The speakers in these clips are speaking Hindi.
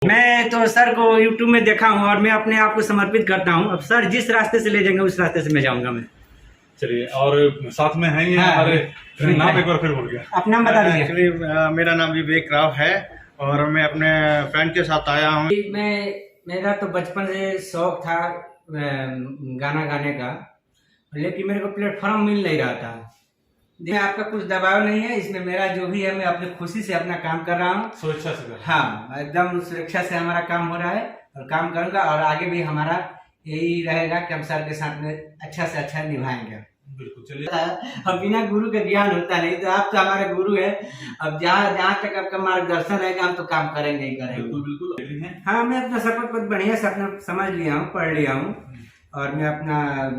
मैं तो सर को यूट्यूब में देखा हूँ और मैं अपने आप को समर्पित करता हूँ। अब सर जिस रास्ते से ले जाएंगे उस रास्ते से मैं जाऊँगा। मैं चलिए, और साथ में हैं ये हमारे नाम एक बार फिर भूल गया, अपना बता दीजिए। एक्चुअली मेरा नाम विवेक राव है और मैं अपने फ्रेंड के साथ आया हूँ। मेरा तो बचपन से शौक था गाना गाने का, लेकिन मेरे को प्लेटफॉर्म मिल नहीं रहा था। मैं आपका कुछ दबाव नहीं है इसमें, मेरा जो भी है मैं अपनी खुशी से अपना काम कर रहा हूँ, सुरक्षा से। हाँ, एकदम सुरक्षा से हमारा काम हो रहा है और काम करूँगा और आगे भी हमारा यही रहेगा कि हम सर के साथ में अच्छा से अच्छा निभाएंगे। बिल्कुल, चलिए। हम बिना गुरु का ज्ञान होता नहीं, तो आप तो हमारे गुरु है। अब जहाँ तक आपका मार्गदर्शन रहेगा हम तो काम करेंगे ही करेंगे। बिल्कुल बिल्कुल। हाँ, मैं अपना शपथ पत्र बढ़िया से अपना समझ लिया हूँ, पढ़ लिया हूँ और मैं अपना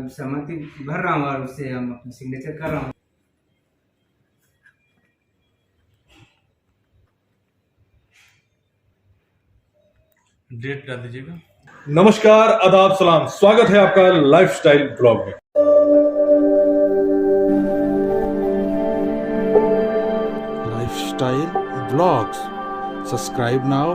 सहमति भर रहा हूँ और उससे हम अपना सिग्नेचर कर रहा हूँ। डेट डाल दीजिएगा। नमस्कार, आदाब, सलाम, स्वागत है आपका लाइफस्टाइल ब्लॉग में। Lifestyle Vlogs. Subscribe now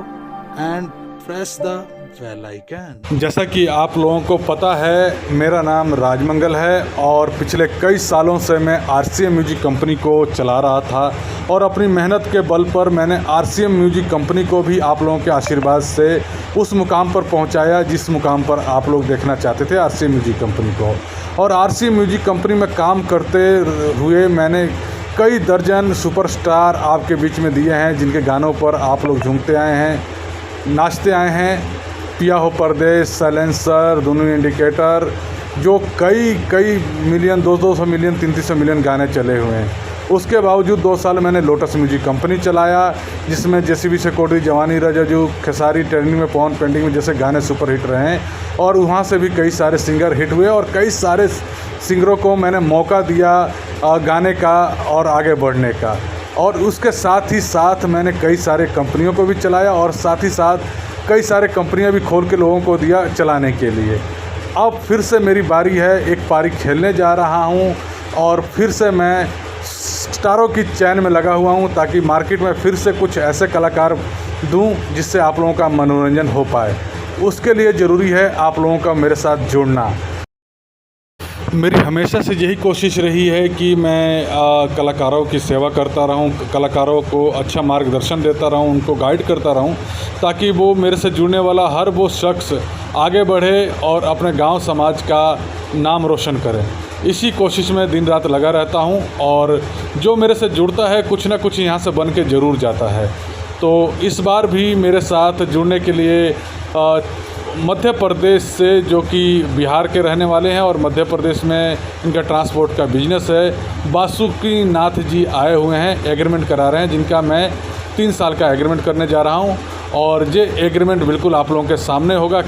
and press the bell icon. जैसा कि आप लोगों को पता है, मेरा नाम राजमंगल है और पिछले कई सालों से मैं RCM म्यूजिक कंपनी को चला रहा था और अपनी मेहनत के बल पर मैंने RCM म्यूजिक कंपनी को भी आप लोगों के आशीर्वाद से उस मुकाम पर पहुंचाया जिस मुकाम पर आप लोग देखना चाहते थे RCM म्यूजिक कंपनी को। और RCM म्यूजिक कंपनी में काम करते हुए मैंने कई दर्जन सुपरस्टार आपके बीच में दिए हैं जिनके गानों पर आप लोग झूमते आए हैं, नाचते आए हैं। पिया हो परदेस, साइलेंसर, दोनों इंडिकेटर, जो कई मिलियन, 200 मिलियन, 300 मिलियन गाने चले हुए हैं। उसके बावजूद 2 साल मैंने लोटस म्यूजिक कंपनी चलाया जिसमें जेसीबी से कोडी, जवानी रजजू, खेसारी, ट्रेंडिंग में, पवन पेंडिंग में जैसे गाने सुपर हिट रहे हैं। और वहाँ से भी कई सारे सिंगर हिट हुए और कई सारे सिंगरों को मैंने मौका दिया गाने का और आगे बढ़ने का। और उसके साथ ही साथ मैंने कई सारे कंपनियों को भी चलाया और साथ ही साथ कई सारे कंपनियां भी खोल के लोगों को दिया चलाने के लिए। अब फिर से मेरी बारी है, एक पारी खेलने जा रहा हूं और फिर से मैं स्टारों की चैन में लगा हुआ हूं ताकि मार्केट में फिर से कुछ ऐसे कलाकार दूं जिससे आप लोगों का मनोरंजन हो पाए। उसके लिए ज़रूरी है आप लोगों का मेरे साथ जुड़ना। मेरी हमेशा से यही कोशिश रही है कि मैं कलाकारों की सेवा करता रहूं, कलाकारों को अच्छा मार्गदर्शन देता रहूं, उनको गाइड करता रहूं ताकि वो मेरे से जुड़ने वाला हर वो शख्स आगे बढ़े और अपने गांव समाज का नाम रोशन करे। इसी कोशिश में दिन रात लगा रहता हूं और जो मेरे से जुड़ता है कुछ ना कुछ यहाँ से बन के ज़रूर जाता है। तो इस बार भी मेरे साथ जुड़ने के लिए मध्य प्रदेश से, जो कि बिहार के रहने वाले हैं और मध्य प्रदेश में इनका ट्रांसपोर्ट का बिजनेस है, बासुकी नाथ जी आए हुए हैं, एग्रीमेंट करा रहे हैं जिनका मैं 3 साल का एग्रीमेंट करने जा रहा हूं। और ये एग्रीमेंट बिल्कुल आप लोगों के सामने होगा,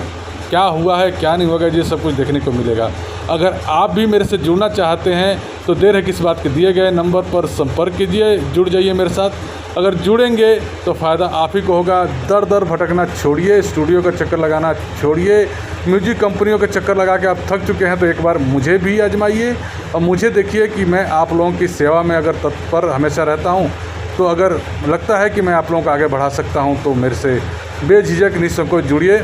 क्या हुआ है क्या नहीं होगा ये सब कुछ देखने को मिलेगा। अगर आप भी मेरे से जुड़ना चाहते हैं तो देर है किस बात के, दिए गए नंबर पर संपर्क कीजिए, जुड़ जाइए मेरे साथ। अगर जुड़ेंगे तो फ़ायदा आप ही को होगा। दर दर भटकना छोड़िए, स्टूडियो का चक्कर लगाना छोड़िए, म्यूजिक कंपनियों के चक्कर लगा के आप थक चुके हैं तो एक बार मुझे भी आजमाइए और मुझे देखिए कि मैं आप लोगों की सेवा में अगर तत्पर हमेशा रहता हूं। तो अगर लगता है कि मैं आप लोगों को आगे बढ़ा सकता हूं तो मेरे से बेझिझक निसंकोच जुड़िए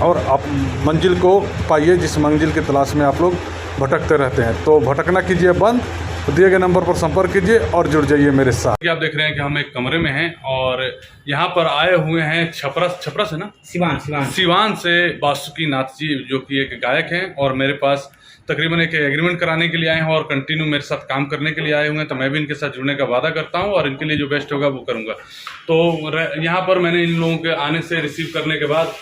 और आप मंजिल को पाइए जिस मंजिल की तलाश में आप लोग भटकते रहते हैं। तो भटकना कीजिए बंद, तो दिए गए नंबर पर संपर्क कीजिए और जुड़ जाइए मेरे साथ। आप देख रहे हैं कि हम एक कमरे में हैं और यहाँ पर आए हुए हैं छपरा से ना, सिवान से बासुकी नाथ जी, जो कि एक गायक हैं और मेरे पास तकरीबन एक एग्रीमेंट कराने के लिए आए हैं और कंटिन्यू मेरे साथ काम करने के लिए आए हुए हैं। तो मैं भी इनके साथ जुड़ने का वादा करता हूं और इनके लिए जो बेस्ट होगा वो करूंगा। तो यहाँ पर मैंने इन लोगों के आने से रिसीव करने के बाद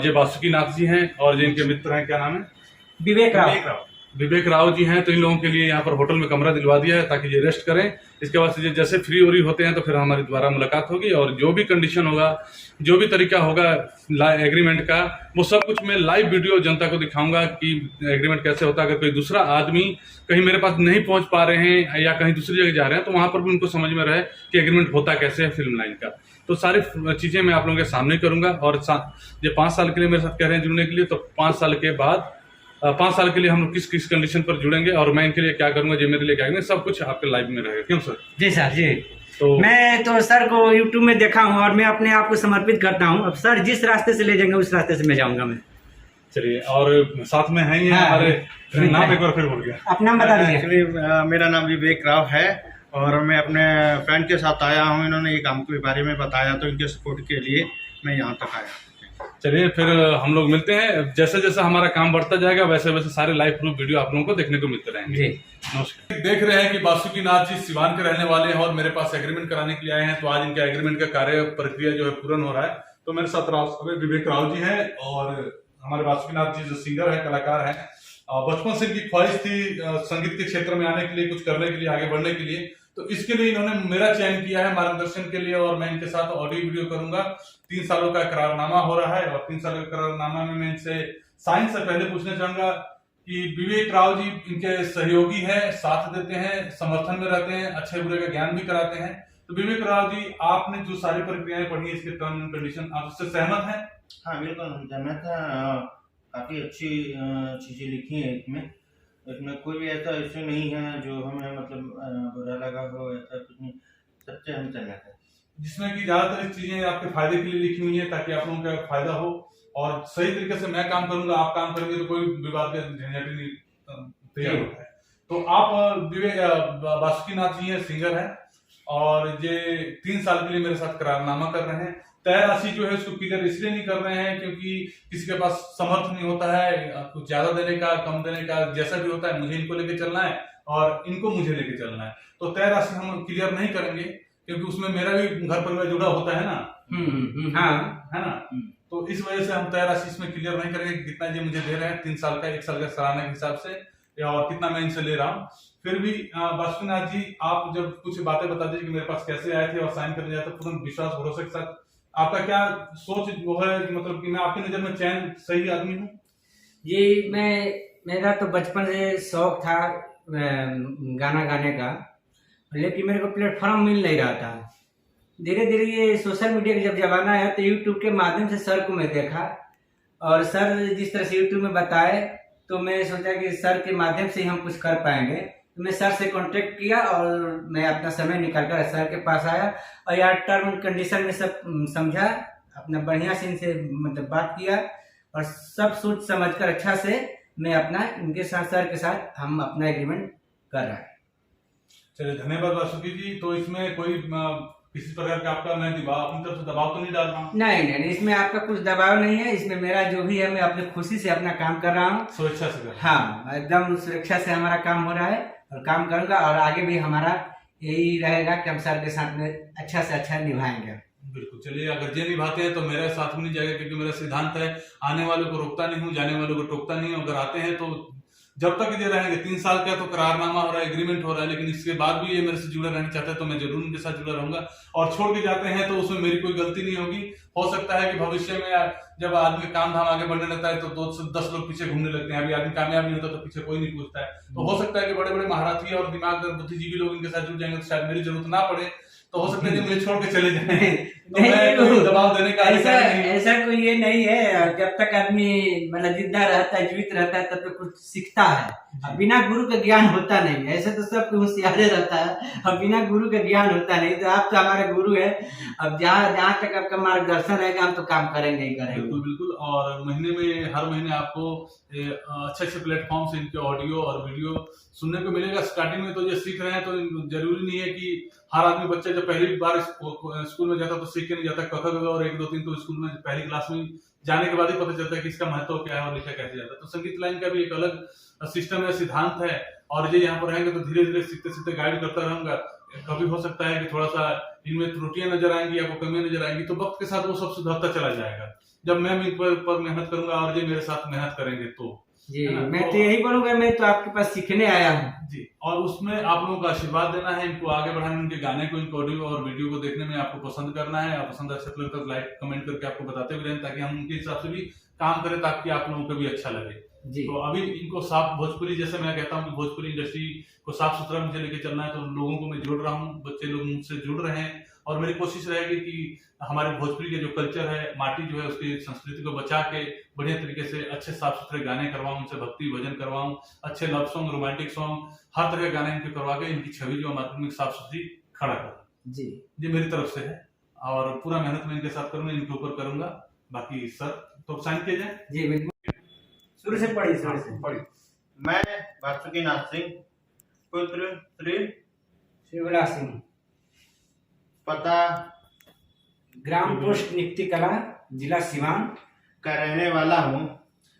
ये बासुकी नाथ जी हैं और जो इनके मित्र हैं, क्या नाम है, विवेक राव जी हैं। तो इन लोगों के लिए यहाँ पर होटल में कमरा दिलवा दिया है ताकि ये रेस्ट करें। इसके बाद से जैसे फ्री होते हैं तो फिर हमारी दोबारा मुलाकात होगी और जो भी कंडीशन होगा, जो भी तरीका होगा एग्रीमेंट का, वो सब कुछ मैं लाइव वीडियो जनता को दिखाऊंगा कि एग्रीमेंट कैसे होता है। अगर कोई दूसरा आदमी कहीं मेरे पास नहीं पहुंच पा रहे हैं या कहीं दूसरी जगह जा रहे हैं तो वहां पर भी उनको समझ में रहे कि एग्रीमेंट होता कैसे है फिल्म लाइन का। तो सारी चीज़ें मैं आप लोगों के सामने करूंगा। और ये 5 साल के लिए मेरे साथ कह रहे हैं जुड़ने के लिए, तो 5 साल के बाद 5 साल के लिए हम लोग किस किस कंडीशन पर जुड़ेंगे और मैं इनके लिए क्या करूंगा, जो मेरे लिए क्या करेंगे, सब कुछ आपके लाइव में रहेगा। क्यों सर? जी सर, जी। तो मैं तो सर को यूट्यूब में देखा हूँ और मैं अपने आप को समर्पित करता हूँ। अब सर जिस रास्ते से ले जाएंगे उस रास्ते से मैं जाऊंगा। मैं चलिए, और साथ में हैं ये हमारे नाम एक बार फिर बोल गया। अपना बता दीजिए। एक्चुअली मेरा नाम विवेक राव है और मैं अपने फ्रेंड के साथ आया हूँ। इन्होंने ये काम के बारे में बताया तो इनके सपोर्ट के लिए मैं यहाँ तक आया। चलिए, फिर हम लोग मिलते हैं। जैसे जैसे हमारा काम बढ़ता जाएगा वैसे वैसे सारे लाइव प्रूफ वीडियो आप लोगों को देखने को मिलते रहेंगे। जी नमस्कार। देख रहे हैं कि बासुकीनाथ जी सिवान के रहने वाले हैं और मेरे पास एग्रीमेंट कराने के लिए आए हैं। तो आज इनका एग्रीमेंट का कार्य प्रक्रिया जो है पूर्ण हो रहा है। तो मेरे साथ विवेक राव जी हैं और हमारे बासुकीनाथ जी जो सिंगर है, कलाकार है। बचपन से इनकी ख्वाहिश थी संगीत के क्षेत्र में आने के लिए, कुछ करने के लिए, आगे बढ़ने के लिए। तो इसके लिए इन्होंने मेरा चयन किया है मार्गदर्शन के लिए और मैं इनके साथ ऑडियो वीडियो करूंगा। 3 सालों का करारनामा हो रहा है और 3 सालों के करारनामा में मैं इनसे साइन से पहले पूछना चाहूंगा कि विवेक राव जी इनके सहयोगी है, साथ देते हैं, समर्थन में रहते हैं, अच्छे बुरे का ज्ञान भी कराते हैं। तो विवेक राव जी, आपने जो सारी प्रक्रियाएं पढ़ी है, इसके टर्म एंड कंडीशन, आप इससे सहमत हैं? हाँ बिल्कुल, हम सहमत हैं। काफ़ी अच्छी चीज़ें लिखी हैं इसमें कोई भी ऐसा इश्यू नहीं है जो हमें मतलब बुरा लगा हो, ऐसा कुछ नहीं। सबसे हम सहमत हैं। जिसमें कि ज्यादातर चीजें आपके फायदे के लिए लिखी हुई है ताकि आप लोगों का फायदा हो और सही तरीके से मैं काम करूंगा, आप काम करेंगे तो कोई विवाद का झंझट नहीं तैयार होता है। तो आप विवेक बासुकीनाथ जी हैं, सिंगर है और ये 3 साल के लिए मेरे साथ करारनामा कर रहे हैं। तय राशि जो है उसको क्लियर इसलिए नहीं कर रहे हैं क्योंकि किसी के पास समर्थ नहीं होता है कुछ ज्यादा देने का, कम देने का, जैसा भी होता है मुझे इनको लेके चलना है और इनको मुझे लेके चलना है। तो तय राशि हम क्लियर नहीं करेंगे क्योंकि उसमें मेरा भी घर परिवार जुड़ा होता है ना। हाँ, है ना। तो इस वजह से हम तय राशि इसमें क्लियर नहीं करेंगे कितना ये मुझे दे रहे हैं 3 साल का, 1 साल का सालाना के हिसाब से, और कितना मैं इनसे ले रहा हूँ। फिर भी बासुकीनाथ जी, आप जब कुछ बातें बता दीजिए कि मेरे पास कैसे आए थे और साइन करने जाते पूर्ण विश्वास भरोसे के साथ, आपका क्या सोच वो है कि मतलब कि मैं आपकी नजर में चयन सही आदमी हूँ? जी, मेरा तो बचपन से शौक था गाना गाने का, लेकिन मेरे को प्लेटफॉर्म मिल नहीं रहा था। धीरे धीरे ये सोशल मीडिया का जब जमाना है तो यूट्यूब के माध्यम से सर को मैं देखा और सर जिस तरह से यूट्यूब में बताए तो मैं सोचा कि सर के माध्यम से ही हम कुछ कर पाएंगे। तो मैं सर से कांटेक्ट किया और मैं अपना समय निकाल कर सर के पास आया और यार टर्म एंड कंडीशन में सब समझा, अपना बढ़िया से इनसे मतलब बात किया और सब सोच समझ कर अच्छा से मैं अपना इनके साथ, सर के साथ हम अपना एग्रीमेंट कर रहे हैं। चलिए, धन्यवाद बासुकी जी। तो इसमें कोई किसी प्रकार का आपका मैं अपनी तरफ से दबाव तो नहीं डाल रहा हूँ? नहीं, इसमें आपका कुछ दबाव नहीं है। इसमें मेरा जो भी है मैं अपनी खुशी से अपना काम कर रहा हूँ, स्वेच्छा से। हाँ, एकदम सुरक्षा से हमारा काम हो रहा है और काम करूंगा और आगे भी हमारा यही रहेगा कि हम सर के साथ में अच्छा से अच्छा निभाएंगे। बिल्कुल। चलिए, अगर ये निभाते हैं तो मेरे साथ में नहीं जाएगा क्योंकि मेरा सिद्धांत है आने वालों को रोकता नहीं हूँ, जाने वालों को टोकता नहीं हूँ। अगर आते हैं तो जब तक ये रहेंगे, 3 साल का तो करारनामा हो रहा है, एग्रीमेंट हो रहा है, लेकिन इसके बाद भी ये मेरे से जुड़े रहना चाहते हैं तो मैं जरूर उनके साथ जुड़ा रहूंगा। और छोड़ के जाते हैं तो उसमें मेरी कोई गलती नहीं होगी। हो सकता है कि भविष्य में जब आदमी काम धाम आगे बढ़ने लगता है तो 2 से 10 लोग पीछे घूमने लगते हैं। अभी आदमी कामयाब नहीं होता तो पीछे कोई नहीं पूछता है। तो हो सकता है कि बड़े बड़े महारथी और दिमाग बुद्धिजीवी लोग इनके साथ जुड़ जाएंगे तो शायद मेरी जरूरत ना पड़े। तो हो सकता है कि मुझे छोड़ के चले जाए। तो मैं कोई दबाव देने का ऐसा कोई ये नहीं है। जब तक आदमी मतलब जिंदा रहता है, जीवित रहता है, तब तक कुछ सीखता है। बिना गुरु का ज्ञान होता नहीं। ऐसे तो सब होशियारे रहता है, अब बिना गुरु का ज्ञान होता नहीं। तो आप तो हमारे गुरु है। अब जहाँ तक आपका मार्गदर्शन रहेगा हम तो काम करेंगे ही करेंगे। बिल्कुल बिल्कुल। और महीने में हर महीने आपको अच्छे अच्छे प्लेटफॉर्म से इनके ऑडियो और वीडियो सुनने को मिलेगा। स्टार्टिंग में तो ये सीख रहे हैं तो जरूरी नहीं है कि हर आदमी बच्चा जब पहली बार स्कूल में जाता तो सीख के नहीं जाता। क ख ग और 1 2 3 तो स्कूल में पहली क्लास में जाने के बाद ही पता चलता है कि इसका महत्व क्या है और लिखा कैसे जाता है। तो संगीत लाइन का भी एक अलग सिस्टम है, सिद्धांत है और ये यहाँ पर रहेंगे तो धीरे धीरे सीखते सीखते गाइड करता रहूंगा। कभी हो सकता है कि थोड़ा सा इनमें त्रुटियां नजर आएंगी, आपको कमियां नजर आएंगी, तो वक्त के साथ वो सब सुधरता चला जाएगा जब मैं इन पर मेहनत करूंगा और ये मेरे साथ मेहनत करेंगे तो। जी, मैं तो यही बोलूंगा, मैं तो आपके पास सीखने आया हूँ जी। और उसमें आप लोगों का आशीर्वाद देना है, इनको आगे बढ़ाने, उनके गाने को, इनको ऑडियो और वीडियो को देखने में आपको पसंद करना है। आप पसंद अच्छा लगता है लाइक कमेंट करके आपको बताते भी रहें ताकि हम उनके हिसाब से भी काम करें ताकि आप लोगों को भी अच्छा लगे जी। तो अभी इनको साफ भोजपुरी, जैसे मैं कहता हूँ कि भोजपुरी इंडस्ट्री को साफ सुथरा मुझे लेके चलना है तो लोगों को मैं जोड़ रहा हूँ, बच्चे लोग मुझसे जुड़ रहे हैं और मेरी कोशिश रहेगी कि हमारे भोजपुरी के जो कल्चर है, माटी जो है, उसकी संस्कृति को बचा के बढ़िया तरीके से अच्छे साफ सुथरे गाने करवाऊं, उनसे भक्ति भजन करवाऊं, अच्छे लव सॉन्ग, रोमांटिक सॉन्ग, हर तरह के गाने इनके करवा के इनकी छवि जो मार्केट में साफ सुथरी खड़ा करूं। जी ये मेरी तरफ से है और पूरा मेहनत मैं इनके साथ करूंगा, इनके ऊपर करूंगा। बाकी सर तो साइन किए जाए। जी बिल्कुल, शुरू से पढ़िए, शुरू से पढ़िए। मैं वासुकीनाथ सिंह, पुत्र श्री शिवला सिंह, पता ग्राम पोस्ट नियुक्ति कला, जिला सिवान का रहने वाला हूँ।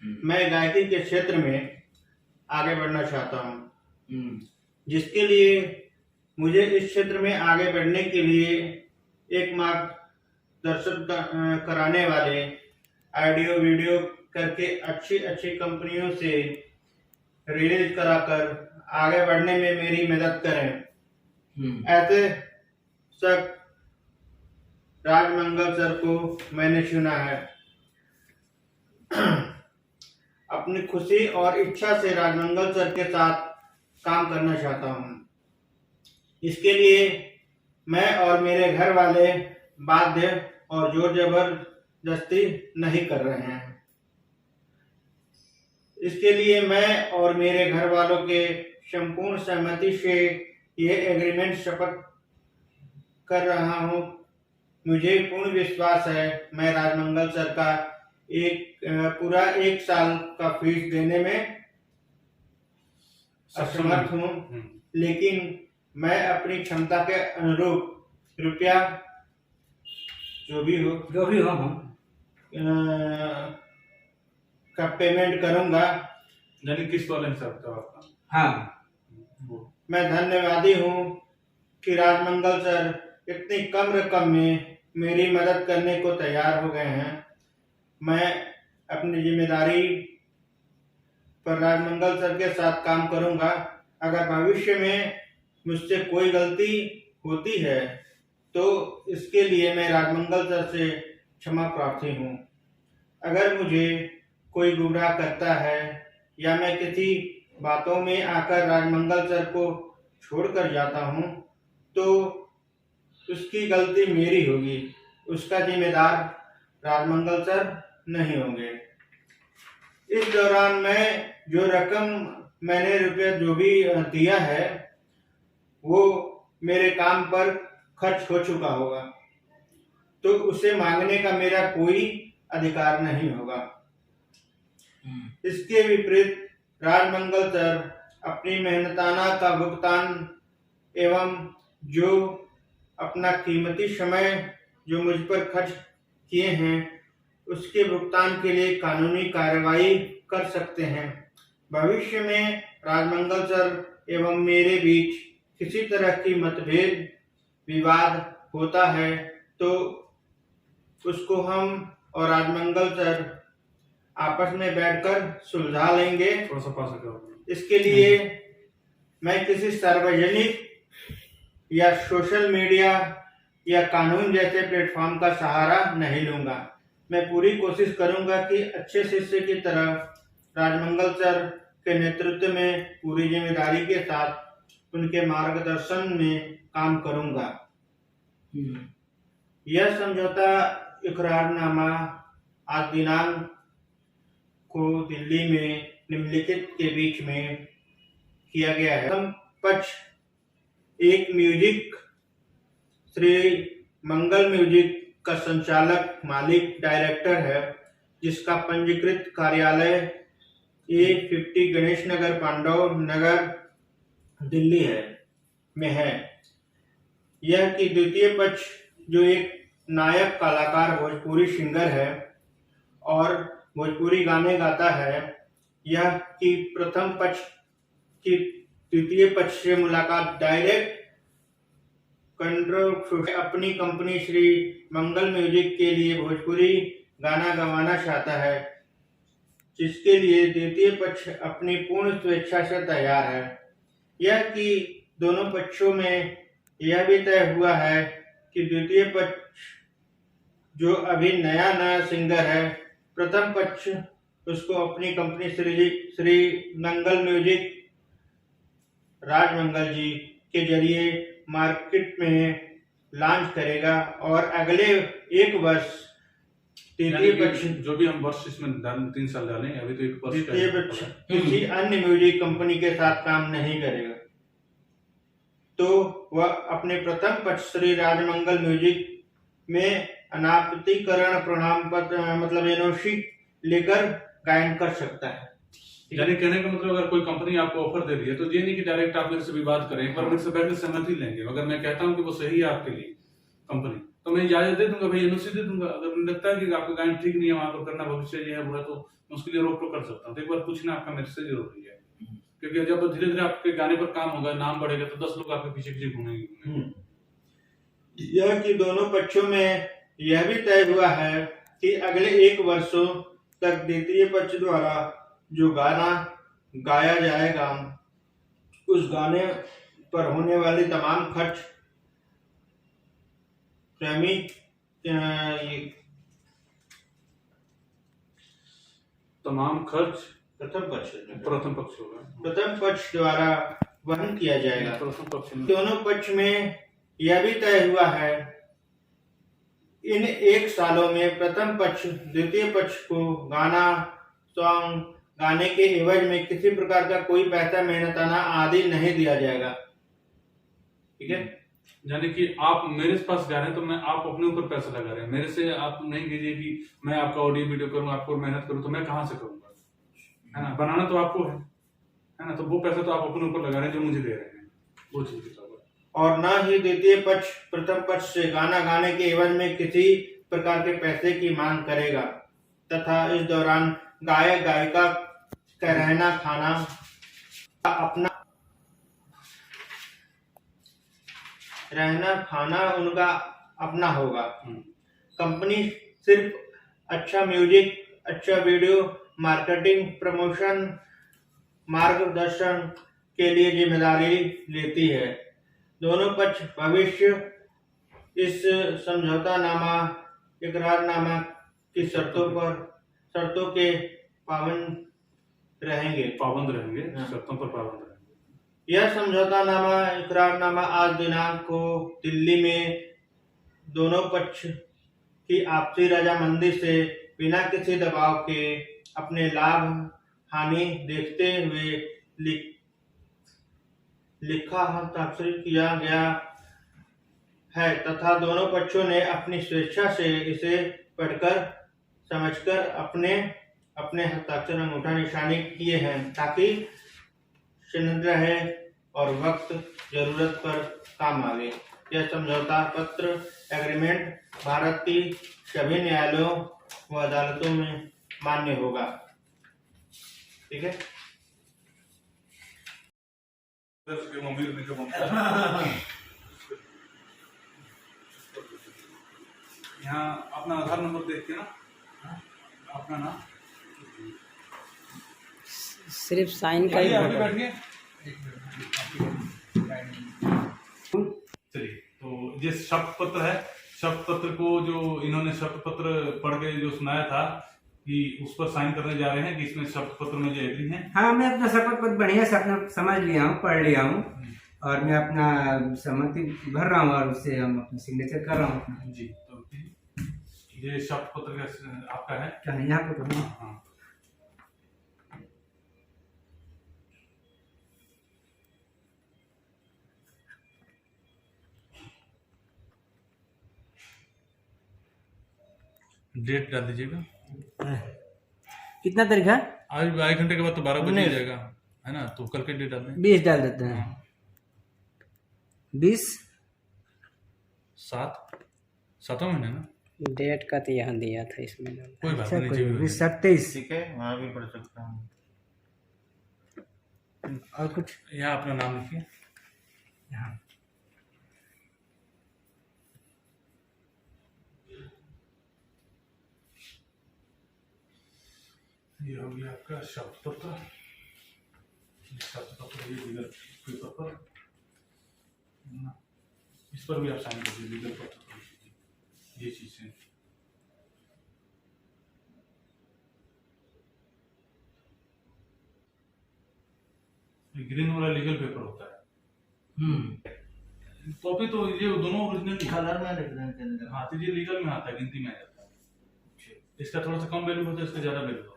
मैं गायकी के क्षेत्र में आगे बढ़ना चाहता हूँ, जिसके लिए मुझे इस क्षेत्र में आगे बढ़ने के लिए एक मार्गदर्शन कराने वाले, ऑडियो वीडियो करके अच्छी अच्छी कंपनियों से रिलीज कराकर आगे बढ़ने में मेरी मदद करें। ऐसे सब राजमंगल सर को मैंने चुना है। अपनी खुशी और इच्छा से राजमंगल सर के साथ काम करना चाहता हूँ। इसके लिए मैं और मेरे घर वाले बाध्य और जोर जबरदस्ती नहीं कर रहे हैं। इसके लिए मैं और मेरे घर वालों के संपूर्ण सहमति से ये एग्रीमेंट शपथ कर रहा हूँ। मुझे पूर्ण विश्वास है मैं राजमंगल सर का पूरा 1 साल का फीस देने में असमर्थ हूँ, लेकिन मैं अपनी क्षमता के अनुरूप रुपया जो भी हो हम का पेमेंट करूंगा। यानी किस वाले में सकता है आपका? हाँ, मैं धन्यवादी हूँ कि राजमंगल सर इतनी कम रकम में मेरी मदद करने को तैयार हो गए हैं। मैं अपनी जिम्मेदारी पर राजमंगल सर के साथ काम करूंगा। अगर भविष्य में मुझसे कोई गलती होती है तो इसके लिए मैं राजमंगल सर से क्षमा प्रार्थी हूँ। अगर मुझे कोई गुमराह करता है या मैं किसी बातों में आकर राजमंगल सर को छोड़कर जाता हूँ तो उसकी गलती मेरी होगी, उसका जिम्मेदार राजमंगल सर नहीं होंगे। इस दौरान मैं जो रकम मैंने रुपया जो भी दिया है वो मेरे काम पर खर्च हो चुका होगा, तो उसे मांगने का मेरा कोई अधिकार नहीं होगा। इसके विपरीत राजमंगल सर अपनी मेहनताना का भुगतान एवं जो अपना कीमती समय जो मुझ पर खर्च किए हैं उसके भुगतान के लिए कानूनी कार्रवाई कर सकते हैं। भविष्य में राजमंगल सर एवं मेरे बीच किसी तरह की मतभेद विवाद होता है तो उसको हम और राजमंगल सर आपस में बैठकर सुलझा लेंगे। थोड़ा सा पास करो। इसके लिए मैं किसी सार्वजनिक या सोशल मीडिया या कानून जैसे प्लेटफॉर्म का सहारा नहीं लूंगा। मैं पूरी कोशिश करूंगा कि अच्छे शिष्य की तरह राजमंगल सर के नेतृत्व में पूरी जिम्मेदारी के साथ उनके मार्गदर्शन में काम करूंगा। यह समझौता इकरारनामा आज दिनांक को दिल्ली में निम्नलिखित के बीच में किया गया है। पक्ष एक म्यूजिक श्री मंगल म्यूजिक का संचालक मालिक डायरेक्टर है, जिसका पंजीकृत कार्यालय A50 गणेश नगर, पांडव नगर, दिल्ली में है। यह की द्वितीय पक्ष जो एक नायक कलाकार भोजपुरी सिंगर है और भोजपुरी गाने गाता है, यह की प्रथम पक्ष की द्वितीय पक्ष से मुलाकात डायरेक्ट कंट्रोल अपनी कंपनी श्री मंगल म्यूजिक के लिए भोजपुरी गाना गवाना चाहता है, जिसके लिए द्वितीय पक्ष अपनी पूर्ण स्वेच्छा से तैयार है। यह कि दोनों पक्षों में यह भी तय हुआ है कि द्वितीय पक्ष जो अभी नया सिंगर है, प्रथम पक्ष उसको अपनी कंपनी श्री मंगल म्यूजिक राजमंगल जी के जरिए मार्केट में लॉन्च करेगा और अगले 1 वर्ष तृतीय पक्ष जो भी हम वर्ष इसमें 3 साल डालें, अभी तो 1 वर्ष तृतीय पक्ष किसी अन्य म्यूजिक कंपनी के साथ काम नहीं करेगा। तो वह अपने प्रथम पक्ष श्री राजमंगल म्यूजिक में अनापतिकरण प्रणाम पत्र मतलब एनओसी लेकर गायन कर सकता है। यानी कहने का मतलब अगर कोई कंपनी आपको ऑफर दे रही है तो ये नहीं कि डायरेक्ट आप मेरे से भी बात करें, एक बार मेरे से बैठ के सहमति लेंगे। अगर मैं कहता हूँ कि वो सही है आपके लिए कंपनी, तो मैं इजाजत दे दूंगा, भाई एनओसी दे दूंगा। अगर मुझे लगता है कि आपका गायन ठीक नहीं है, वहां पर करना भविष्य ये है वो है, तो मैं उसके लिए रोक टोक कर सकता हूँ। तो एक बार पूछना आपका मेरे से जरूरी है, क्योंकि जब धीरे धीरे आपके गाने पर काम होगा, नाम बढ़ेगा, तो 10 लोग आपके पीछे पीछे घूमेंगे। यह कि दोनों पक्षों में यह भी तय हुआ है कि अगले 1 वर्षों तक द्वितीय पक्ष द्वारा जो गाना गाया जाएगा उस गाने पर होने वाली तमाम खर्च तमाम खर्च प्रथम पक्ष होगा, प्रथम पक्ष द्वारा वहन किया जाएगा। प्रथम पक्ष दोनों पक्ष में यह भी तय हुआ है इन 1 सालों में प्रथम पक्ष द्वितीय पक्ष को गाना सॉन्ग गाने के एवज में किसी प्रकार का कोई पैसा मेहनताना आदि नहीं दिया जाएगा। ठीक है, यानी कि आप मेरे पास गा रहे हैं तो मैं आप अपने ऊपर पैसा लगा रहे हैं, मेरे से आप नहीं कीजिए कि मैं आपका ऑडियो वीडियो करूं, आपको मेहनत करूं, तो मैं कहां से करूंगा, है ना। बनाना तो आपको है ना, तो वो पैसा तो आप अपने ऊपर लगा रहे हैं जो मुझे दे रहे हैं, वो चीज। और न ही द्वितीय पक्ष प्रथम पक्ष से गाना गाने के एवज में किसी प्रकार के पैसे की मांग करेगा तथा इस दौरान गायक गायिका का रहना खाना उनका अपना होगा। कंपनी सिर्फ अच्छा म्यूजिक, अच्छा वीडियो, मार्केटिंग, प्रमोशन, मार्गदर्शन के लिए जिम्मेदारी लेती है। दोनों पक्ष भविष्य इस समझौतानामा इकरारनामा की शर्तों के पाबंद रहेंगे। शर्तों पर पाबंद रहेंगे। यह समझौतानामा इकरारनामा आज दिनांक को दिल्ली में दोनों पक्ष की आपसी रजामंदी से बिना किसी दबाव के अपने लाभ हानि देखते हुए लिखा हस्ताक्षरित किया गया है तथा दोनों पक्षों ने अपनी स्वेच्छा से इसे पढ़कर समझकर अपने हस्ताक्षर अंगूठा निशानी किए हैं ताकि चिन्ह रहे और वक्त जरूरत पर काम आवे। यह समझौता पत्र एग्रीमेंट भारत की सभी न्यायालयों व अदालतों में मान्य होगा। ठीक है, यहाँ अपना आधार नंबर देख के ना, अपना नाम सिर्फ साइन का ही बैठिए। चलिए, तो ये शपथ पत्र है। शपथ पत्र को जो इन्होंने शपथ पत्र पढ़ के जो सुनाया था कि उस पर साइन करने जा रहे हैं कि इसमें शपथ पत्र में जो एग्री हैं। हाँ, मैं अपना शपथ पत्र बढ़िया से अपना समझ लिया हूँ, पढ़ लिया हूँ और मैं अपना सहमति भर रहा हूँ और उससे हम अपना सिग्नेचर कर रहा हूँ। जी, तो ये शपथ पत्र का आपका है क्या है यहाँ पे? हाँ, डेट डाल दीजिएगा। कितना तारीख है? आज 1 घंटे के बाद तो 12 बजे जाएगा, है ना, तो कल के डेट डाल दें। 20 डाल देते हैं। 20 सातवां महीना ना, डेट का तो यहाँ दिया था इसमें। कोई बात अच्छा, नहीं, कोई 27। 27। ठीक है, वहाँ भी पढ़ सकता हूँ। और कुछ यहाँ अपना नाम लिखिए। यहाँ ये हो गया आपका शपथ पत्र। शपथ पत्र ये लीगल पेपर पर, इस पर भी आप साइन कर दीजिए, लीगल पत्र पर ये चीजें। ग्रीन वाला लीगल पेपर होता है। कॉपी तो ये दोनों ओरिजिनल कलर में लिख देंगे। हाँ, तो ये लीगल में आता है, गिनती में आ जाता है। इसका थोड़ा सा कम वैल्यू होता है, इसका ज्यादा वैल्यू होता है।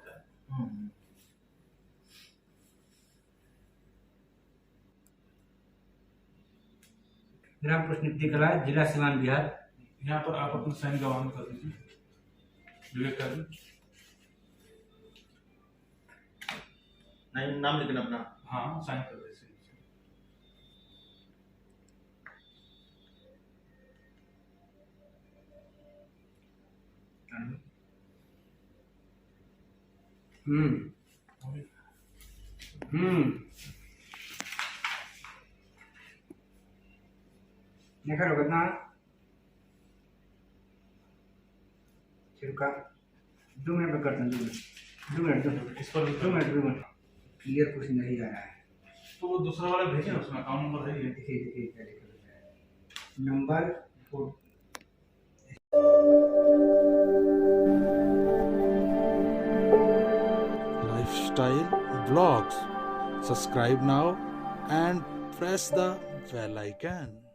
ग्राम पोस्ट नित्य कला, जिला सीवान, बिहार। यहाँ पर आप अपना साइन गवाह कर दीजिए, विवेक कर दीजिए। नहीं, नाम लिखना अपना। हाँ, साइन कर दीजिए। देखा रो कितना छिड़का 2 मिनट में करता हूँ, 2 मिनट इस पर 2 मिनट क्लियर कुछ नहीं आ रहा है। तो वो दूसरा वाला भेजिए ना, उसमें अकाउंट नंबर है ये। देखिए क्या लिखा है, number Lifestyle Vlogs. Subscribe now and press the bell icon.